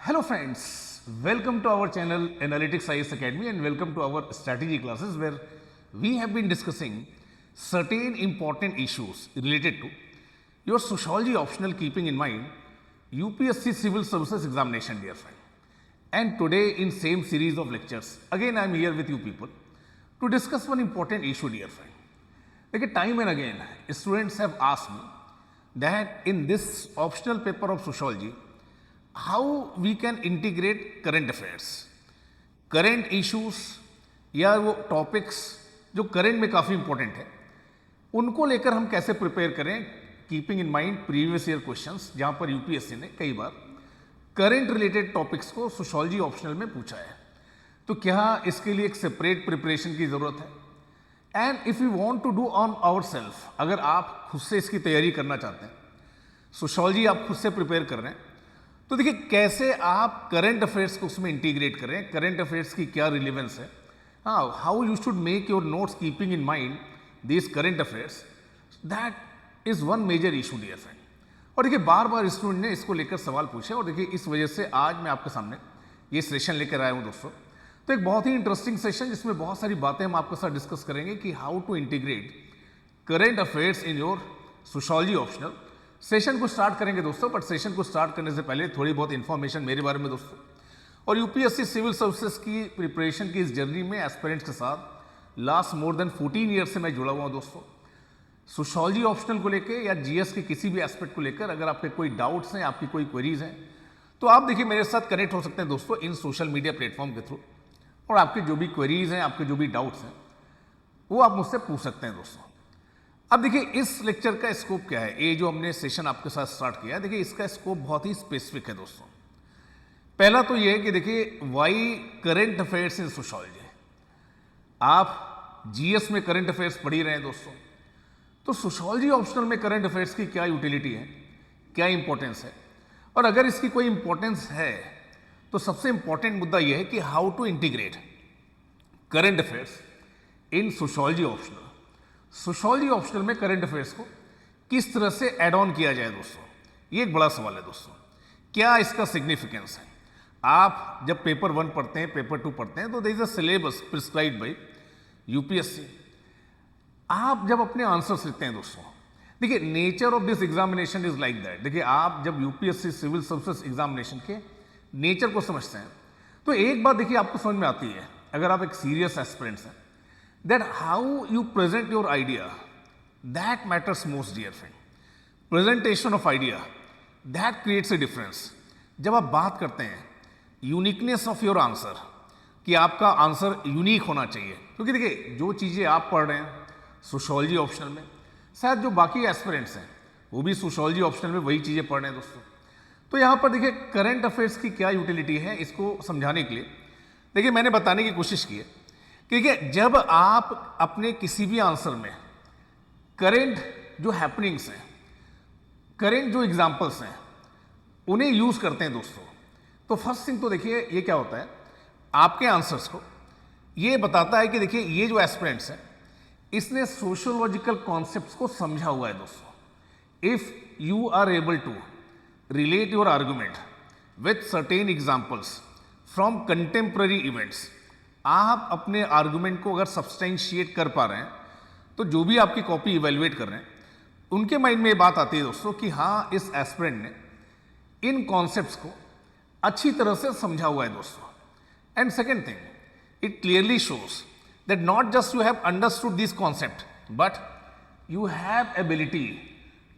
Hello friends, welcome to our channel Analytics IAS Academy and welcome to our strategy classes where we have been discussing certain important issues related to your sociology optional keeping in mind UPSC Civil Services examination, dear friend. And today in same series of lectures, again I am here with you people to discuss one important issue, dear friend. Like time and again, students have asked me that in this optional paper of sociology, how we can integrate current affairs, current issues या वो topics जो current में काफ़ी important है उनको लेकर हम कैसे प्रिपेयर करें, keeping in mind previous year questions, जहां पर यूपीएससी ने कई बार करंट रिलेटेड टॉपिक्स को सोशोलॉजी ऑप्शनल में पूछा है. तो क्या इसके लिए एक सेपरेट प्रिपरेशन की ज़रूरत है? And if you want to do on our self, अगर आप खुद से इसकी तैयारी करना चाहते हैं, सोशोलॉजी आप खुद से प्रिपेयर कर रहे हैं, तो देखिए कैसे आप करंट अफेयर्स को उसमें इंटीग्रेट करें, करंट अफेयर्स की क्या रिलेवेंस है, how you should make your notes keeping in mind this current affairs, that is one major issue, dear friend. और देखिए बार बार स्टूडेंट ने इसको लेकर सवाल पूछे और देखिए इस वजह से आज मैं आपके सामने ये सेशन लेकर आया हूँ दोस्तों. तो एक बहुत ही इंटरेस्टिंग सेशन जिसमें बहुत सारी बातें हम आपके साथ डिस्कस करेंगे कि how to integrate current affairs in your sociology optional. Session को स्टार्ट करेंगे दोस्तों, बट सेशन को स्टार्ट करने से पहले थोड़ी बहुत इन्फॉर्मेशन मेरे बारे में दोस्तों, और यूपीएससी सिविल सर्विसेज की प्रिपरेशन की इस जर्नी में एस्पिरेंट्स के साथ लास्ट मोर देन 14 ईयर से मैं जुड़ा हुआ हूँ दोस्तों. सोशोलॉजी ऑप्शनल को लेकर या जीएस के किसी भी एस्पेक्ट को लेकर अगर आपके कोई डाउट्स हैं, आपकी कोई क्वेरीज हैं, तो आप देखिए मेरे साथ कनेक्ट हो सकते हैं दोस्तों इन सोशल मीडिया प्लेटफॉर्म के थ्रू, और आपके जो भी क्वेरीज हैं, आपके जो भी डाउट्स हैं, वो आप मुझसे पूछ सकते हैं दोस्तों. अब देखिए इस लेक्चर का स्कोप क्या है, ये जो हमने सेशन आपके साथ स्टार्ट किया है, देखिए इसका स्कोप बहुत ही स्पेसिफिक है दोस्तों. पहला तो ये है कि देखिए why current affairs in sociology. आप जीएस में करंट अफेयर्स पढ़ ही रहे हैं दोस्तों, तो सोशोलॉजी ऑप्शनल में करंट अफेयर्स की क्या यूटिलिटी है, क्या इंपॉर्टेंस है, और अगर इसकी कोई इंपॉर्टेंस है तो सबसे इंपॉर्टेंट मुद्दा यह है कि how to integrate current affairs in sociology optional. Sociology optional में करंट अफेयर्स को किस तरह से ऐड ऑन किया जाए दोस्तों, ये एक बड़ा सवाल है दोस्तों. क्या इसका सिग्निफिकेंस है? आप जब पेपर 1 पढ़ते हैं, पेपर 2 पढ़ते हैं, तो there is a syllabus prescribed by UPSC. आप जब अपने आंसर्स लिखते हैं दोस्तों, देखिए nature of this examination is like that. देखिए आप जब यूपीएससी सिविल सर्विसेज एग्जामिनेशन के नेचर को समझते हैं तो एक बात देखिए आपको समझ में आती है, अगर आप एक सीरियस एस्पिरेंट्स हैं, that how you present your idea, that matters most, dear friend. Presentation of idea, that creates a difference. जब आप बात करते हैं यूनिकनेस ऑफ योर आंसर, कि आपका आंसर यूनिक होना चाहिए, क्योंकि देखिए जो चीज़ें आप पढ़ रहे हैं सोशोलॉजी ऑप्शनल में, शायद जो बाकी एस्पिरेंट्स हैं वो भी सोशोलॉजी ऑप्शनल में वही चीज़ें पढ़ रहे हैं दोस्तों. तो यहाँ पर देखिए करंट अफेयर्स की क्या यूटिलिटी है, इसको समझाने के लिए देखिए मैंने बताने की कोशिश की है. क्योंकि जब आप अपने किसी भी आंसर में करेंट जो हैपनिंग्स हैं, करेंट जो एग्जांपल्स हैं, उन्हें यूज करते हैं दोस्तों, तो फर्स्ट थिंग तो देखिए ये क्या होता है, आपके आंसर्स को ये बताता है कि देखिए ये जो एस्पिरेंट्स हैं इसने सोशियोलॉजिकल कॉन्सेप्ट्स को समझा हुआ है दोस्तों. If you are able to relate your argument with certain examples from contemporary events, आप अपने आर्गुमेंट को अगर सब्सटेंशिएट कर पा रहे हैं, तो जो भी आपकी कॉपी इवेलुएट कर रहे हैं उनके माइंड में ये बात आती है दोस्तों कि हाँ इस एस्पिरेंट ने इन कॉन्सेप्ट्स को अच्छी तरह से समझा हुआ है दोस्तों. And second thing, it clearly shows that not just you have understood this concept but you have ability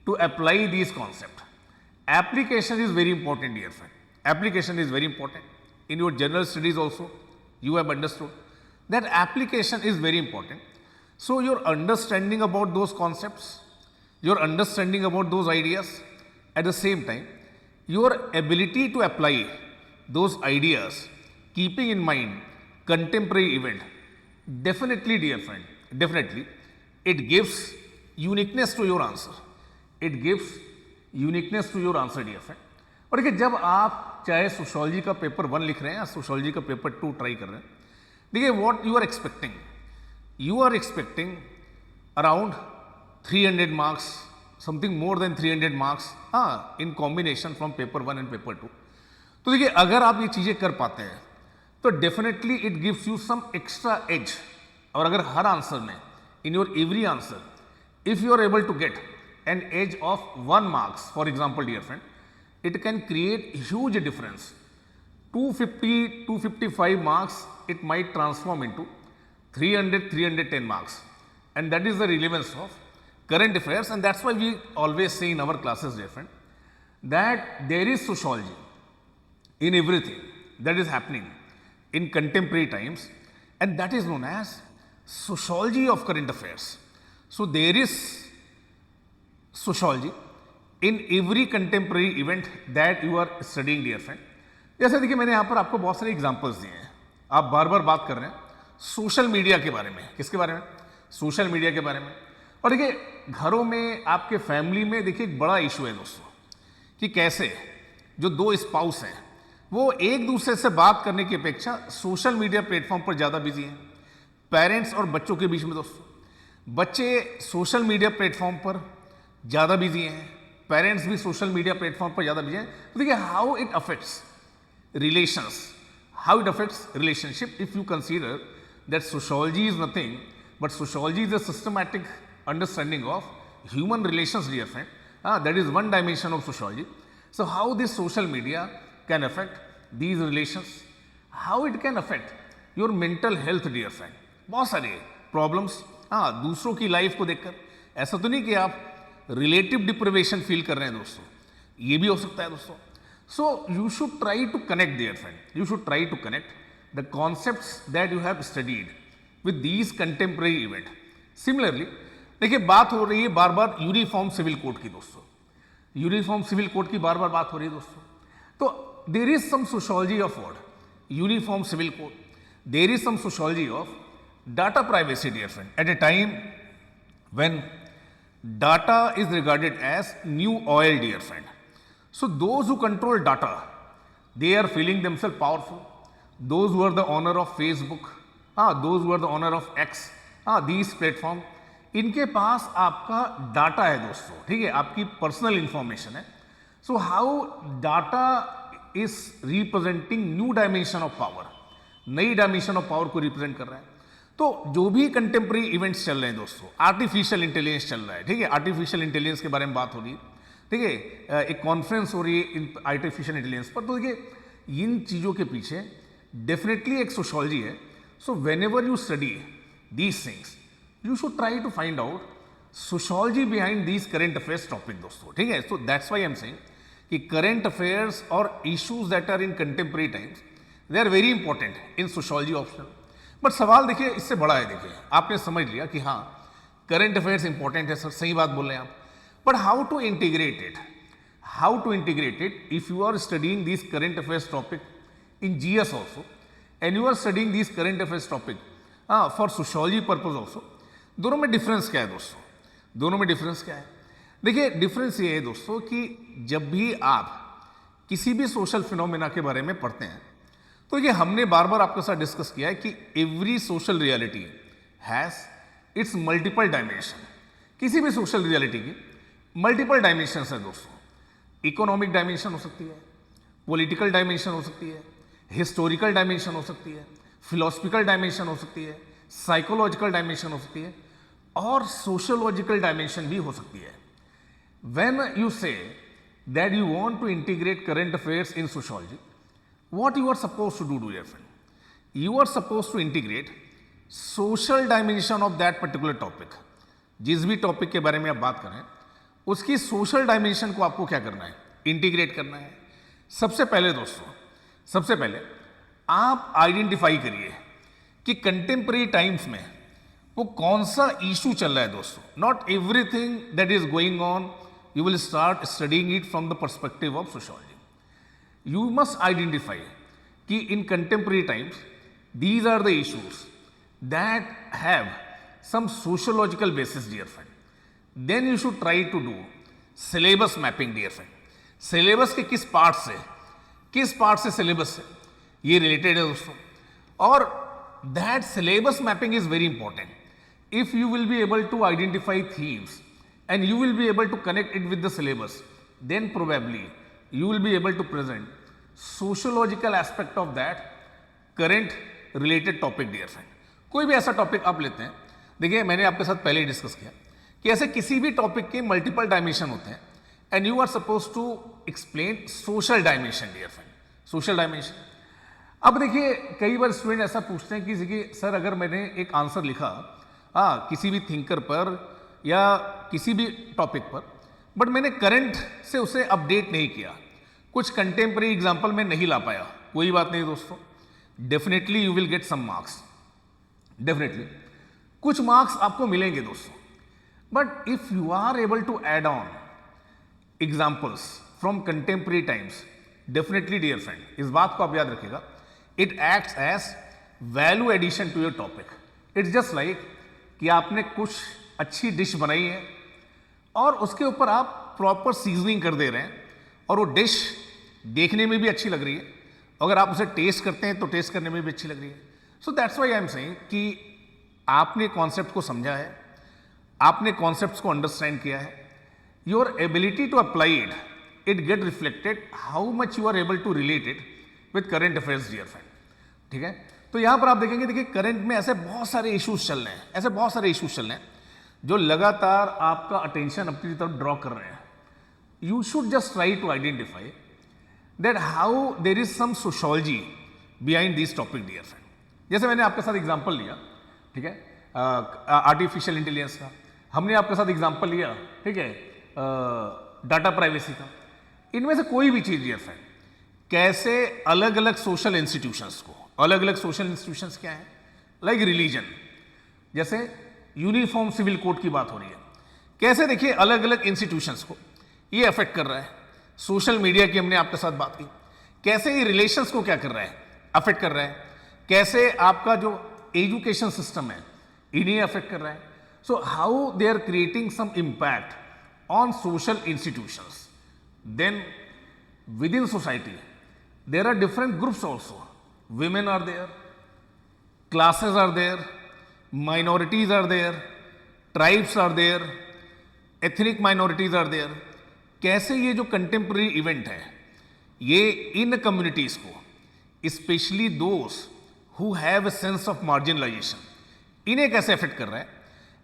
to apply this concept. Application is very important dear friend, application is very important in your general studies also. You have understood that application is very important. So your understanding about those concepts, your understanding about those ideas, at the same time your ability to apply those ideas keeping in mind contemporary event, definitely dear friend, definitely it gives uniqueness to your answer. It gives uniqueness to your answer, dear friend. और देखिए जब आप चाहे sociology का paper 1 लिख रहे हैं या सोशोलॉजी का पेपर 2 ट्राई कर रहे हैं, देखिए what you are expecting around 300 marks, something more than 300 marks, in combination from paper 1 and paper 2. तो देखिए अगर आप ये चीजें कर पाते हैं तो definitely it gives you some extra edge. और अगर हर आंसर में, in your every answer, if you are able to get an edge of 1 marks, for example dear friend, it can create huge difference. 250 255 marks it might transform into 300 310 marks, and that is the relevance of current affairs. And that's why we always say in our classes dear friend that there is sociology in everything that is happening in contemporary times, and that is known as sociology of current affairs. So there is sociology in every contemporary event that you are studying dear friend. जैसे देखिए मैंने यहाँ पर आपको बहुत सारे examples दिए हैं, आप बार बार बात कर रहे हैं सोशल मीडिया के बारे में। किसके बारे में? सोशल मीडिया के बारे में। और देखिए घरों में, आपके फैमिली में देखिए एक बड़ा इशू है दोस्तों कि कैसे जो दो स्पाउस हैं वो एक दूसरे से बात करने की अपेक्षा सोशल मीडिया प्लेटफॉर्म पर ज़्यादा बिजी हैं। पेरेंट्स और बच्चों के बीच में दोस्तों, बच्चे सोशल मीडिया प्लेटफॉर्म पर ज़्यादा बिजी हैं, पेरेंट्स भी सोशल मीडिया प्लेटफॉर्म पर ज़्यादा बिजी हैं। तो देखिए how it affects relations, how it affects relationship if you consider that sociology is nothing but sociology is a systematic understanding of human relations dear friend, that is one dimension of sociology. So how this social media can affect these relations, how it can affect your mental health dear friend. बहुत सारे problems, दूसरों की life को देखकर। ऐसा तो नहीं कि आप रिलेटिव डिप्रिवेशन फील कर रहे हैं दोस्तों, ये भी हो सकता है दोस्तों। So you should try to connect there friend, you should try to connect the concepts that you have studied with these contemporary event. Similarly देखिए बात हो रही है बार बार यूनिफॉर्म सिविल कोड की दोस्तों, यूनिफॉर्म सिविल कोड की बार बार बात हो रही है दोस्तों। तो there is some sociology of word uniform civil code, there is some sociology of data privacy dear friend at a time when data is regarded as new oil dear friend. So those who control data, they are feeling themselves powerful. Those who are the owner of Facebook, those who are the owner of X, these platform, इनके पास आपका data है दोस्तों, ठीक है, आपकी personal information है। So how data is representing new dimension of power, नई dimension of power को रिप्रेजेंट कर रहा है। तो जो भी कंटेम्प्रेरी इवेंट्स चल रहे हैं दोस्तों, आर्टिफिशियल इंटेलिजेंस चल रहा है, ठीक है, आर्टिफिशियल इंटेलिजेंस के बारे में बात हो रही है, ठीक है, एक कॉन्फ्रेंस हो रही है आर्टिफिशियल इंटेलिजेंस पर। तो देखिए इन चीज़ों के पीछे डेफिनेटली एक सोशोलॉजी है। So whenever you study these things you should try to find out sociology behind these current affairs topic दोस्तों, ठीक है। So that's why I am saying कि करेंट अफेयर्स और issues that are in contemporary times they are very important in sociology optional. But सवाल देखिए इससे बड़ा है। देखिए आपने समझ लिया कि हाँ करंट अफेयर्स इंपॉर्टेंट है सर, सही बात बोल रहे हैं आप, but how to integrate it, how to integrate it if you are studying this current affairs topic in GS also and you are studying this current affairs topic for sociology purpose also. दोनों में difference क्या है दोस्तों? दोनों में difference क्या है? देखिए डिफरेंस ये है दोस्तों कि जब भी आप किसी भी सोशल फिनोमेना के बारे में पढ़ते हैं तो ये हमने बार बार आपके साथ डिस्कस किया है कि every social reality has its multiple dimension. किसी भी सोशल रियलिटी की मल्टीपल डायमेंशन है दोस्तों। इकोनॉमिक डायमेंशन हो सकती है, पॉलिटिकल डायमेंशन हो सकती है, हिस्टोरिकल डायमेंशन हो सकती है, फिलोसफिकल डायमेंशन हो सकती है, साइकोलॉजिकल डायमेंशन हो सकती है और सोशियोलॉजिकल डायमेंशन भी हो सकती है। When you say that you want to integrate current affairs in sociology, what you are supposed to do dear friend, you are supposed to integrate social dimension of that particular topic। जिस भी topic के बारे में आप बात करें उसकी social dimension को आपको क्या करना है? इंटीग्रेट करना है। सबसे पहले दोस्तों, सबसे पहले आप आइडेंटिफाई करिए कि कंटेम्प्रेरी टाइम्स में वो कौन सा इशू चल रहा है दोस्तों। Not everything that is going on you will start studying it from the perspective of sociology. You must identify कि in contemporary times these are the issues that have some sociological basis dear friend. Then you should try to do syllabus mapping dear friend. syllabus के किस part से syllabus से ये related है दोस्तों। और that syllabus mapping is very important. If you will be able to identify themes and you will be able to connect it with the syllabus, then probably you will be able to present sociological aspect of that current related topic dear friend. कोई भी ऐसा topic आप लेते हैं, देखिए मैंने आपके साथ पहले ही डिस्कस किया कि ऐसे किसी भी टॉपिक के मल्टीपल डायमेंशन होते हैं and you are suppose to explain social dimension dear friend, social dimension. अब देखिए कई बार स्टूडेंट ऐसा पूछते हैं कि सर अगर मैंने एक आंसर लिखा किसी भी थिंकर पर या किसी भी टॉपिक पर, बट मैंने करंट से उसे अपडेट नहीं किया, कुछ कंटेम्प्रेरी एग्जाम्पल में नहीं ला पाया, कोई बात नहीं दोस्तों, definitely you will get some marks, definitely कुछ मार्क्स आपको मिलेंगे दोस्तों। But if you are able to add on examples from contemporary times, definitely dear friend, इस बात को आप याद रखिएगा, it acts as value addition to your topic. It's just like कि आपने कुछ अच्छी डिश बनाई है और उसके ऊपर आप प्रॉपर सीजनिंग कर दे रहे हैं और वो डिश देखने में भी अच्छी लग रही है, अगर आप उसे टेस्ट करते हैं तो टेस्ट करने में भी अच्छी लग रही है। So that's why I am saying कि आपने कॉन्सेप्ट को समझा है, आपने कॉन्सेप्ट्स को अंडरस्टैंड किया है, your ability to apply it get reflected how much you are able to relate it with current affairs dear friend. ठीक है, तो यहां पर आप देखेंगे, देखिए करंट में ऐसे बहुत सारे इश्यूज चल रहे हैं, ऐसे बहुत सारे इश्यूज चल रहे हैं जो लगातार आपका अटेंशन अपनी तरफ ड्रॉ कर रहे हैं। You should just try to identify that how there is some sociology behind this topic dear friend. जैसे मैंने आपके साथ एग्जांपल लिया, ठीक है, आर्टिफिशियल इंटेलिजेंस का, हमने आपके साथ एग्जांपल लिया, ठीक है, डाटा प्राइवेसी का। इनमें से कोई भी चीज डियर फ्रेंड, कैसे अलग अलग सोशल इंस्टीट्यूशंस को, अलग अलग सोशल इंस्टीट्यूशंस क्या है, लाइक रिलीजन, जैसे यूनिफॉर्म सिविल कोड की बात हो रही है, कैसे देखिए अलग अलग इंस्टीट्यूशंस को ये अफेक्ट कर रहा है। सोशल मीडिया की हमने आपके साथ बात की, कैसे ये रिलेशंस को क्या कर रहा है, अफेक्ट कर रहा है, कैसे आपका जो एजुकेशन सिस्टम है इन्हें अफेक्ट कर रहा है। So how they are creating some impact on social institutions. Then within society there are different groups also, women are there, classes are there, minorities are there, tribes are there, ethnic minorities are there। कैसे ये जो contemporary event है ये इन communities को, specially those who have a sense of marginalisation, इन्हें कैसे affect कर रहा है,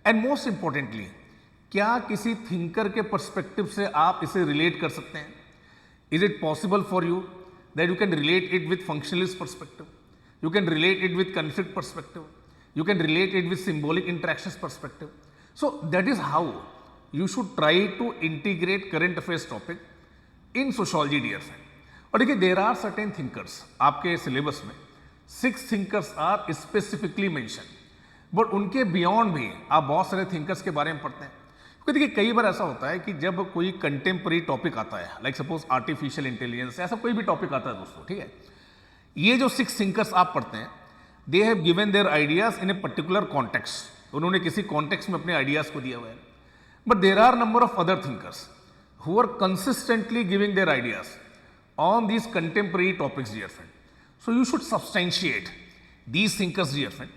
एंड मोस्ट इंपॉर्टेंटली क्या किसी थिंकर के पर्सपेक्टिव से आप इसे रिलेट कर सकते हैं। Is it possible for you that you can relate it with functionalist perspective, you can relate it with conflict perspective, you can relate it with symbolic interactions perspective. So that is how you should try to integrate current affairs topic in sociology dear friend। और देखिए there are certain thinkers, आपके syllabus में 6 thinkers are specifically mentioned, but उनके beyond भी आप बहुत सारे thinkers के बारे में पढ़ते हैं। क्योंकि देखिए कई बार ऐसा होता है कि जब कोई कंटेम्प्रेरी टॉपिक आता है, लाइक सपोज आर्टिफिशियल इंटेलिजेंस, ऐसा कोई भी टॉपिक आता है दोस्तों, ठीक है, ये जो 6 थिंकर्स आप पढ़ते हैं, they have given their ideas in a particular context, उन्होंने किसी कॉन्टेक्स्ट में अपने आइडियाज को दिया हुआ है। But there are number of other thinkers who are consistently giving their ideas on these contemporary topics dear friend. So you should substantiate these thinkers dear friend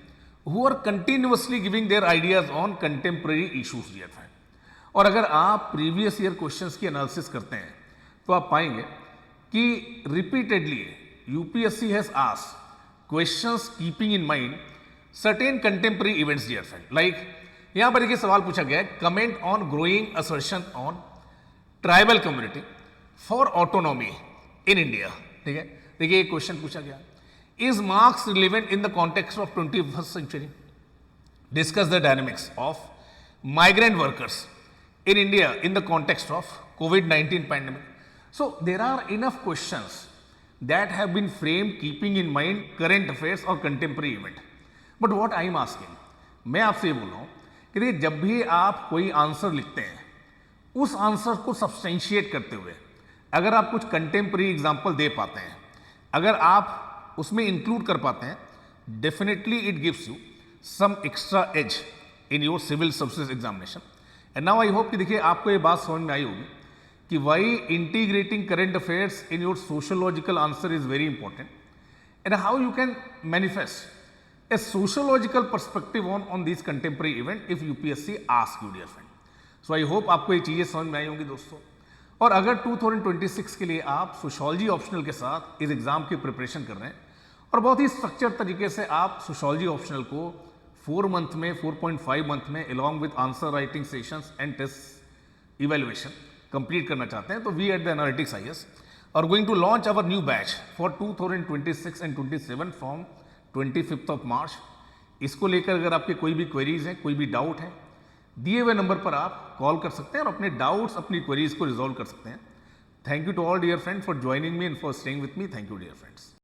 who are continuously giving their ideas on contemporary issues dear friend. और अगर आप previous year questions की analysis करते हैं तो आप पाएंगे कि repeatedly UPSC has asked questions keeping in mind certain contemporary events dear friend. Like यहां पर एक सवाल पूछा गया है, comment on growing assertion on tribal community for autonomy in India. ठीक है, देखिए एक क्वेश्चन पूछा गया, is Marx relevant in the context of 21st century, discuss the dynamics of migrant workers in India in the context of COVID-19 pandemic. So there are enough questions that have been framed keeping in mind current affairs or contemporary event. But what I am asking, मैं आपसे ये बोल रहा हूँ कि देखिए जब भी आप कोई आंसर लिखते हैं उस आंसर को सब्सटेंशिएट करते हुए अगर आप कुछ कंटेम्प्रेरी एग्जाम्पल दे पाते हैं, अगर आप उसमें इंक्लूड कर पाते हैं, definitely it gives you some extra edge in your civil services examination. And now I hope कि देखिए आपको ये बात समझ में आई होगी कि why integrating current affairs in your sociological answer is very important and how you can manifest a sociological perspective on this contemporary event if UPSC ask you dear friend. So I hope आपको ये चीज़ें समझ में आई होंगी दोस्तों। और अगर 2026 के लिए आप सोशियोलॉजी ऑप्शनल के साथ इस एग्ज़ाम की प्रिपरेशन कर रहे हैं और बहुत ही स्ट्रक्चर तरीके से आप सोशियोलॉजी ऑप्शनल को 4 मंथ में 4.5 मंथ में along with answer writing sessions and test evaluation complete करना चाहते हैं, तो we at the Analytics IAS are going to launch our new batch for 2026 and 27 from 25 of March. इसको लेकर अगर आपके कोई भी क्वेरीज हैं, कोई भी डाउट है, दिए हुए नंबर पर आप कॉल कर सकते हैं और अपने डाउट्स, अपनी क्वेरीज को रिजॉल्व कर सकते हैं। Thank you to all dear friends for joining me and for staying with me. Thank you dear friends.